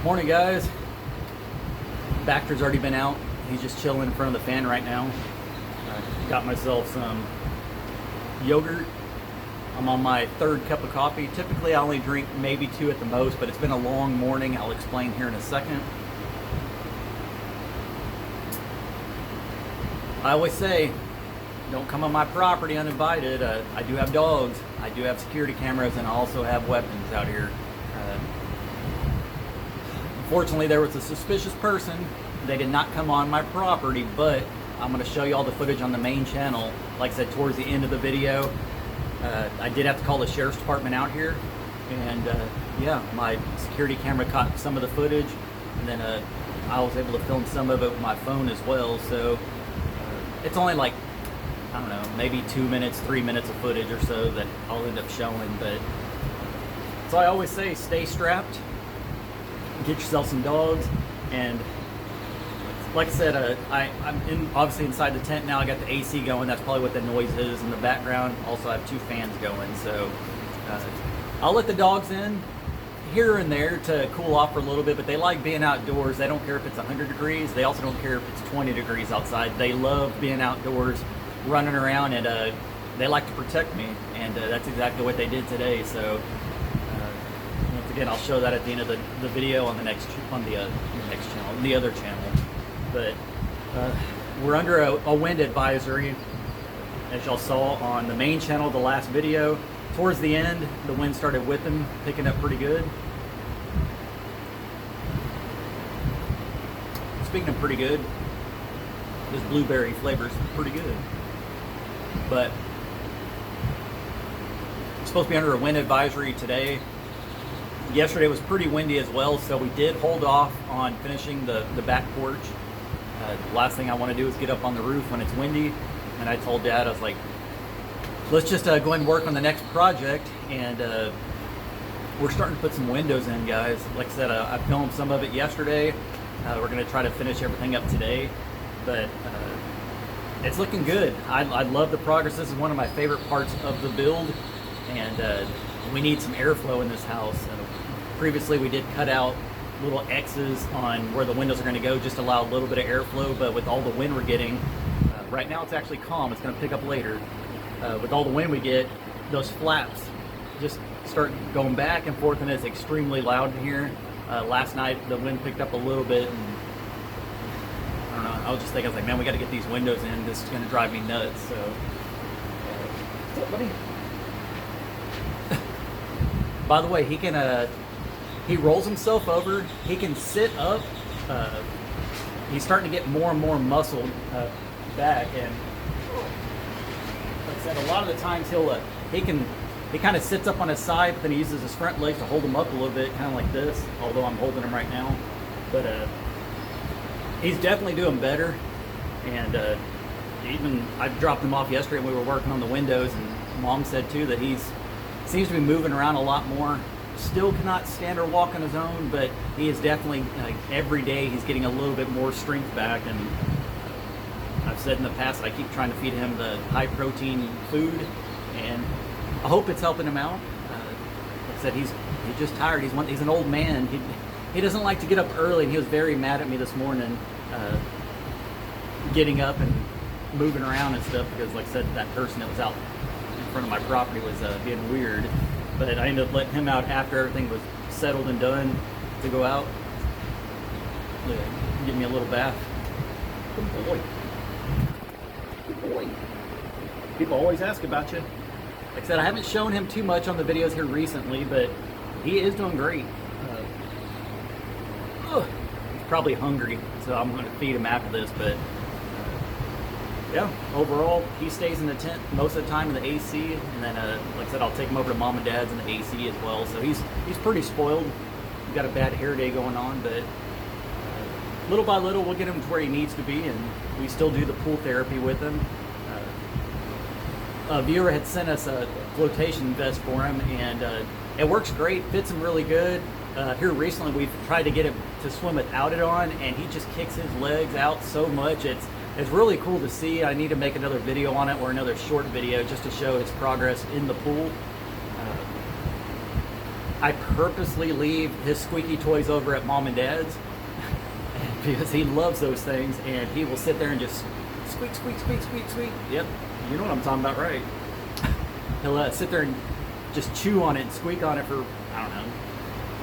Morning, guys. Baxter's already been out. He's just chilling in front of the fan right now. Got myself some yogurt. I'm on my third cup of coffee. Typically, I only drink maybe 2 at the most, but it's been a long morning. I'll explain here in a second. I always say, don't come on my property uninvited. I do have dogs. I do have security cameras, and I also have weapons out here. Unfortunately, there was a suspicious person. They did not come on my property, but I'm going to show you all the footage on the main channel. Like I said, towards the end of the video, I did have to call the sheriff's department out here, and yeah, my security camera caught some of the footage, and then I was able to film some of it with my phone as well. So it's only like, I don't know, maybe 2 minutes, 3 minutes of footage or so that I'll end up showing. But so I always say, stay strapped, get yourself some dogs, and like I said, I'm obviously inside the tent now. I got the AC going. That's probably what the noise is in the background. Also, I have 2 fans going, so I'll let the dogs in here and there to cool off for a little bit, but they like being outdoors. They don't care if it's 100 degrees. They also don't care if it's 20 degrees outside. They love being outdoors, running around, and they like to protect me, and that's exactly what they did today. So once again, I'll show that at the end of the video on the next channel, the other channel. But we're under a wind advisory, as y'all saw on the main channel, the last video. Towards the end, the wind started whipping, picking up pretty good. Speaking of pretty good, this blueberry flavor is pretty good. But it's supposed to be under a wind advisory today. Yesterday was pretty windy as well, so we did hold off on finishing the back porch. The last thing I want to do is get up on the roof when it's windy, and I told Dad, I was like, let's just go ahead and work on the next project. And we're starting to put some windows in, guys. Like I said, I filmed some of it yesterday. We're going to try to finish everything up today, but it's looking good. I love the progress. This is one of my favorite parts of the build, and we need some airflow in this house. Previously, we did cut out little X's on where the windows are going to go, just to allow a little bit of airflow. But with all the wind we're getting, right now it's actually calm. It's going to pick up later. With all the wind we get, those flaps just start going back and forth, and it's extremely loud in here. Last night the wind picked up a little bit, and I don't know, I was just like, man, we got to get these windows in. This is going to drive me nuts. So what's up, buddy? By the way, he can he rolls himself over. He can sit up. He's starting to get more and more muscle back, and like I said, a lot of the times he kind of sits up on his side, but then he uses his front legs to hold him up a little bit, kind of like this. Although I'm holding him right now, but he's definitely doing better. And even I dropped him off yesterday, and we were working on the windows, and Mom said too that seems to be moving around a lot more. Still cannot stand or walk on his own, but he is definitely, every day he's getting a little bit more strength back. And I've said in the past that I keep trying to feed him the high protein food, and I hope it's helping him out. Like I said, he's just tired. He's an old man. He doesn't like to get up early, and he was very mad at me this morning, getting up and moving around and stuff, because like I said, that person that was out in front of my property was being weird. But I ended up letting him out after everything was settled and done to go out, give me a little bath. Good boy. Good boy. People always ask about you. Like I said, I haven't shown him too much on the videos here recently, but he is doing great. He's probably hungry, so I'm going to feed him after this. But yeah, overall, he stays in the tent most of the time in the AC, and then, like I said, I'll take him over to Mom and Dad's in the AC as well. So he's pretty spoiled. He's got a bad hair day going on, but little by little, we'll get him to where he needs to be, and we still do the pool therapy with him. A viewer had sent us a flotation vest for him, and it works great, fits him really good. Here recently, we've tried to get him to swim without it on, and he just kicks his legs out so much. It's really cool to see. I need to make another video on it, or another short video, just to show its progress in the pool. I purposely leave his squeaky toys over at mom and dad's because he loves those things, and he will sit there and just squeak, squeak, squeak, squeak, squeak. Yep, you know what I'm talking about, right? He'll sit there and just chew on it and squeak on it for, I don't know,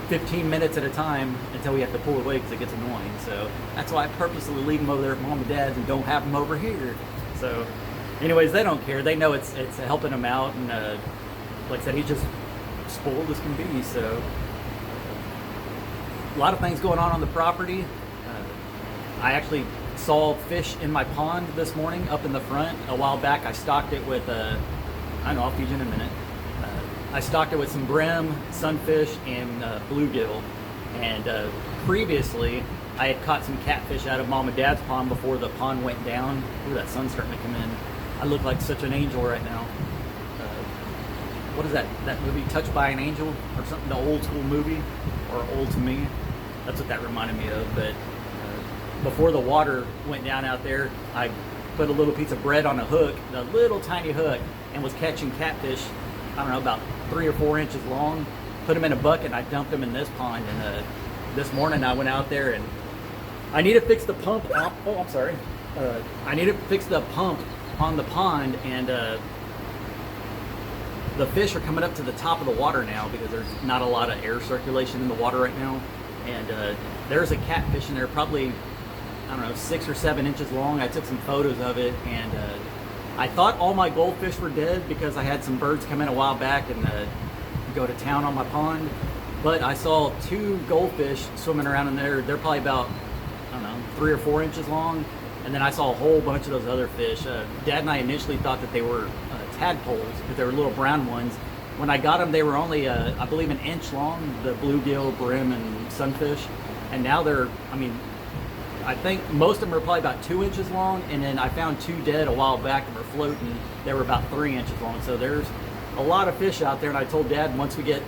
15 minutes at a time until we have to pull away because it gets annoying. So that's why I purposely leave them over there at mom and dad's and don't have them over here. So anyways, they don't care. They know it's helping them out, and like I said, he's just spoiled as can be. So a lot of things going on the property. I actually saw fish in my pond this morning up in the front. A while back I stocked it with I know, I'll feed you in a minute. I stocked it with some brim, sunfish, and bluegill. And previously I had caught some catfish out of mom and dad's pond before the pond went down. Ooh, that sun's starting to come in. I look like such an angel right now. What is that movie, Touched by an Angel or something, the old school movie, or Old to Me? That's what that reminded me of. But before the water went down out there, I put a little piece of bread on a hook, a little tiny hook, and was catching catfish, I don't know, about 3 or 4 inches long. Put them in a bucket and I dumped them in this pond. And this morning I went out there and I need to fix the pump. Oh, I'm sorry. I need to fix the pump on the pond, and the fish are coming up to the top of the water now because there's not a lot of air circulation in the water right now. And there's a catfish in there, probably, I don't know, 6 or 7 inches long. I took some photos of it, and I thought all my goldfish were dead because I had some birds come in a while back and go to town on my pond. But I saw 2 goldfish swimming around in there. They're probably about, I don't know, 3 or 4 inches long. And then I saw a whole bunch of those other fish. Dad and I initially thought that they were tadpoles, because they were little brown ones. When I got them, they were only, I believe, 1 inch long, the bluegill, brim, and sunfish. And now they're, I mean, I think most of them are probably about 2 inches long. And then I found 2 dead a while back that were floating. They were about 3 inches long. So there's a lot of fish out there. And I told Dad, once we get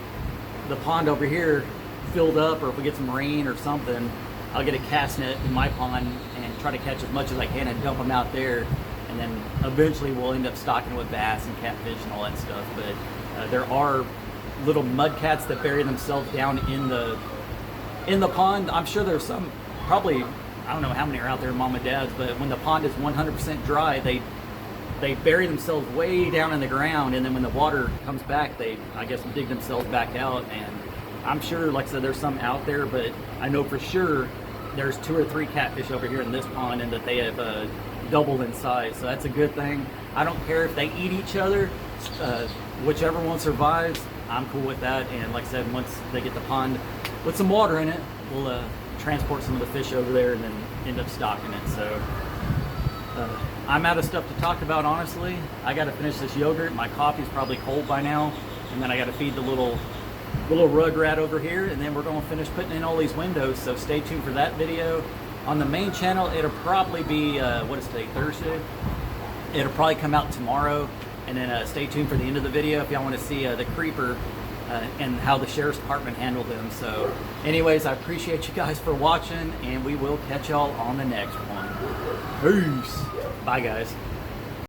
the pond over here filled up, or if we get some rain or something, I'll get a cast net in my pond and try to catch as much as I can and dump them out there. And then eventually we'll end up stocking with bass and catfish and all that stuff. But there are little mud cats that bury themselves down in the pond. I'm sure there's some, probably, I don't know how many are out there, mom and dad's, but when the pond is 100% dry, they bury themselves way down in the ground, and then when the water comes back, they, I guess, dig themselves back out. And I'm sure, like I said, there's some out there, but I know for sure there's 2 or 3 catfish over here in this pond, and that they have doubled in size. So that's a good thing. I don't care if they eat each other. Whichever one survives, I'm cool with that. And like I said, once they get the pond with some water in it, we'll transport some of the fish over there and then end up stocking it. So I'm out of stuff to talk about, honestly. I got to finish this yogurt. My coffee's probably cold by now, and then I got to feed the little rug rat over here, and then we're going to finish putting in all these windows. So stay tuned for that video. On the main channel, it'll probably be what is today, Thursday? It'll probably come out tomorrow. And then stay tuned for the end of the video if y'all want to see the creeper and how the sheriff's department handled them. So anyways, I appreciate you guys for watching, and we will catch y'all on the next one. Peace. Bye, guys.